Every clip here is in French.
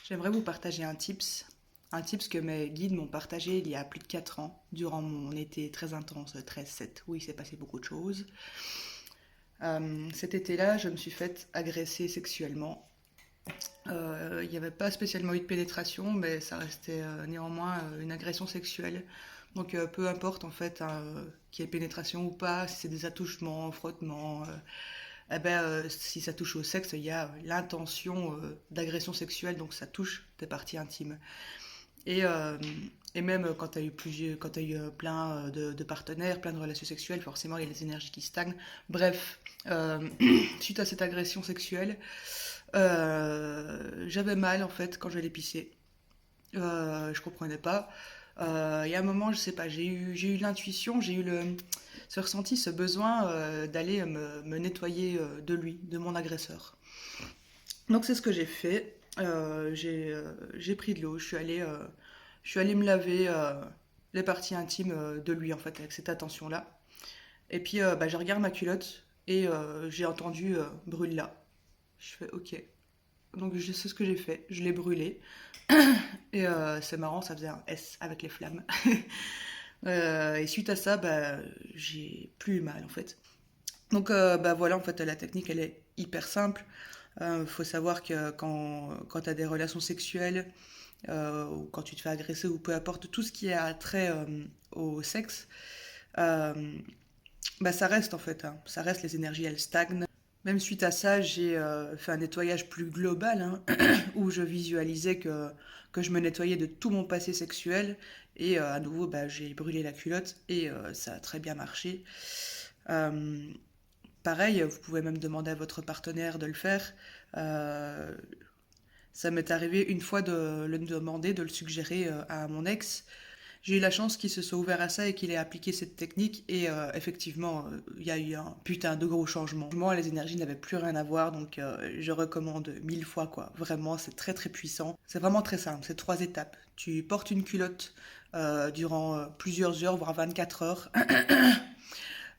J'aimerais vous partager un tips que mes guides m'ont partagé il y a plus de 4 ans, durant mon été très intense 13-7, où il s'est passé beaucoup de choses. Cet été-là, je me suis faite agresser sexuellement. Il n'y avait pas spécialement eu de pénétration, mais ça restait néanmoins une agression sexuelle. Donc peu importe en fait qu'il y ait pénétration ou pas, si c'est des attouchements, frottements, si ça touche au sexe, il y a l'intention d'agression sexuelle, donc ça touche tes parties intimes. Et, euh, et même quand tu as eu, quand t'as eu plein de partenaires, plein de relations sexuelles, forcément il y a des énergies qui stagnent. Bref, suite à cette agression sexuelle, j'avais mal en fait quand j'allais pisser. Je comprenais pas. Il y a un moment, je sais pas, j'ai eu l'intuition, ce ressenti, ce besoin d'aller me nettoyer de lui, de mon agresseur. Donc c'est ce que j'ai fait. J'ai pris de l'eau, je suis allée me laver les parties intimes de lui en fait avec cette attention-là. Et puis je regarde ma culotte et j'ai entendu brûle là. Je fais ok. Donc je sais ce que j'ai fait, je l'ai brûlé. Et c'est marrant, ça faisait un S avec les flammes. Et suite à ça, j'ai plus eu mal en fait. Donc voilà, en fait la technique elle est hyper simple. Faut savoir que quand tu as des relations sexuelles, ou quand tu te fais agresser, ou peu importe, tout ce qui a trait au sexe, euh, ça reste en fait, hein. Ça reste, les énergies elles stagnent. Même suite à ça, j'ai fait un nettoyage plus global, hein, où je visualisais que je me nettoyais de tout mon passé sexuel. Et à nouveau, j'ai brûlé la culotte et ça a très bien marché. Euh, Pareil, vous pouvez même demander à votre partenaire de le faire. Euh, Ça m'est arrivé une fois de le demander, de le suggérer à mon ex. J'ai eu la chance qu'il se soit ouvert à ça et qu'il ait appliqué cette technique. Et effectivement, il y a eu un putain de gros changement. Moi, les énergies n'avaient plus rien à voir, donc je recommande 1000 fois, quoi. Vraiment, c'est très très puissant. C'est vraiment très simple, c'est 3 étapes. Tu portes une culotte durant plusieurs heures, voire 24 heures.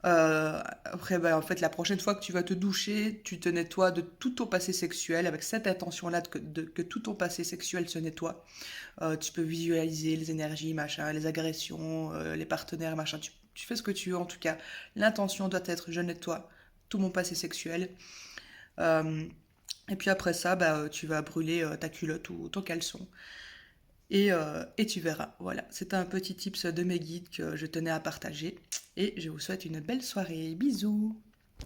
Après, en fait, la prochaine fois que tu vas te doucher, tu te nettoies de tout ton passé sexuel avec cette intention-là que tout ton passé sexuel se nettoie. Tu peux visualiser les énergies, machin, les agressions, les partenaires, machin. Tu fais ce que tu veux, en tout cas. L'intention doit être je nettoie tout mon passé sexuel. Euh, et puis après ça, tu vas brûler ta culotte ou ton caleçon. Et tu verras. Voilà, c'était un petit tips de mes guides que je tenais à partager. Et je vous souhaite une belle soirée. Bisous!